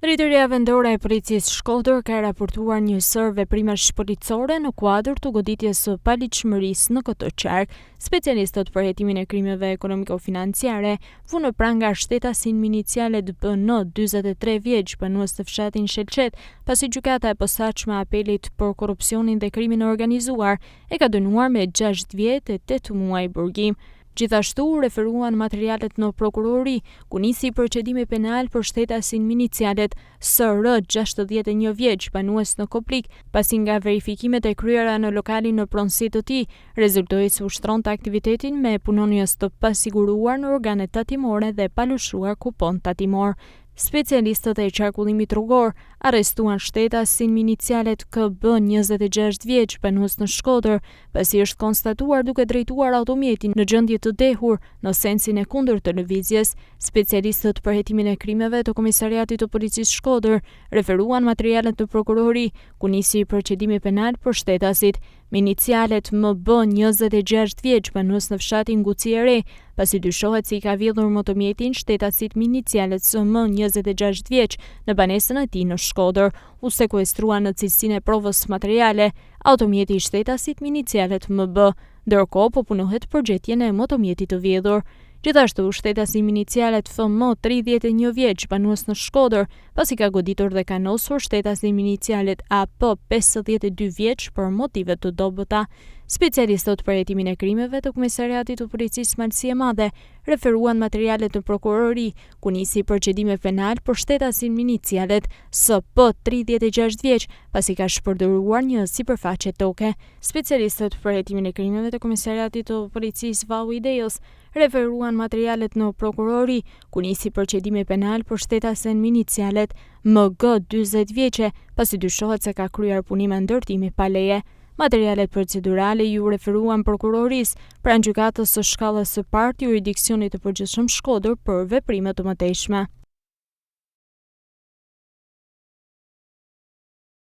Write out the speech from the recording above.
Drejtoria vendore e policisë Shkodër ka raportuar njësër veprimesh policore në kuadër të goditjes së paligjshmërisë në këtë qark. Specialistët për hetimin e krimeve ekonomiko-financiare vunë pranë nga shtetasin me inicialet BN, 43 vjeç, banues të fshatin Shelqet, pasi gjykata e posaçme apelit për korrupsionin dhe krimin e organizuar e ka dënuar me 6 vjet e 8 muaj burgim. Gjithashtu referuan materialet në prokurori, ku nisi procedimi penal për shtetasin me inicialet SR, 61 vjeç, banues në Koprik, pasi nga verifikimet e kryera në lokalin në pronësi të tij, rezultoi se ushtronte aktivitetin me punonjës të pasiguruar në organet tatimore dhe pa lëshuar kupon tatimor. Specialistët e qarkullimit rrugor arrestuan shtetasin me inicialet KB, 26 vjeç, banues në Shkodër, pasi është konstatuar duke drejtuar automjetin në gjendje të dehur në sensin e kundërt të lëvizjes. Specialistët për hetimin e krimeve të Komisariatit të Policisë Shkodër referuan materialet në prokurori, ku nisi procedimi penal për shtetasit me inicialet MB, 26 vjeç, banues në fshatin Guci e Re, pasi dyshohet se i ka vjedhur motomjetin shtetasit me inicialet SM, 26 vjeç, në banesën e tij në Shkodër. U sekuestrua në cilësinë e provës materiale automjeti i shtetasit me inicialet MB, ndërkohë po punohet për gjetjen e motomjetit të vjedhur. Gjithashtu, shtetasin me inicialet FM, 31 vjeç, banues në Shkodër, pasi ka goditur dhe ka nosur shtetasin me inicialet AP, 52 vjeç, për motive të dobëta. Specialistët për hetimin e krimeve të Komisariatit të Policisë Malësi e Madhe referuan materialet në prokurori, ku nisi procedime penal për shtetasin me inicialet SP, 36 vjeç, pasi ka shpërdoruar një sipërfaqe toke. Specialistët për hetimin e krimeve të Komisariatit të Policisë Vau i Deos referuan materialet në prokurori, ku nisi procedime penal për shtetasin me inicialet MG, 40 vjeçe, pasi dyshohet se ka kryer punime ndërtimi pa leje. Materialet procedurale ju referuan prokurorisë pranë gjykatës së shkallës së parë të jurisdiksionit të përgjithshëm Shkodër për veprime të mëtejshme.